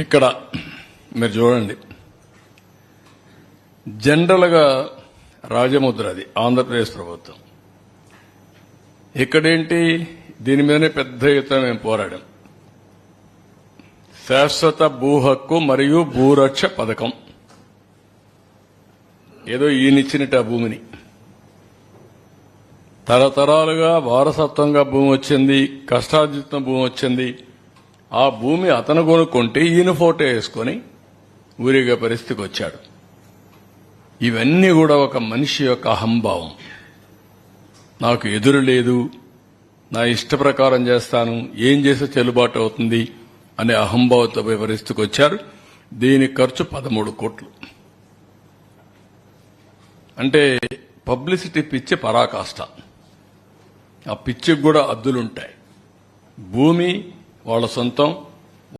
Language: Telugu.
ఇక్కడ మీరు చూడండి, జనరల్గా రాజముద్ర అది ఆంధ్రప్రదేశ్ ప్రభుత్వం. ఇక్కడేంటి, దీని మీదనే పెద్ద ఎత్తున మేము పోరాడాం. శాశ్వత భూ హక్కు మరియు భూరక్ష పథకం. ఏదో ఈయనిచ్చినట్టు ఆ భూమిని తరతరాలుగా వారసత్వంగా భూమి వచ్చింది, కష్టార్జితం భూమి వచ్చింది. ఆ భూమి అతను కొనుక్కుంటే ఈయన ఫోటో వేసుకుని ఊరిగే పరిస్థితికి వచ్చాడు. ఇవన్నీ కూడా ఒక మనిషి యొక్క అహంభావం. నాకు ఎదురు లేదు, నా ఇష్ట ప్రకారం చేస్తాను, ఏం చేస్తే చెల్లుబాటు అవుతుంది అనే అహంభావంతో పోయే పరిస్థితికి వచ్చారు. దీని ఖర్చు 13 కోట్లు. అంటే పబ్లిసిటీ పిచ్చి పరాకాష్ట. ఆ పిచ్చికి కూడా అద్దులుంటాయి. భూమి వాళ్ళ సొంతం,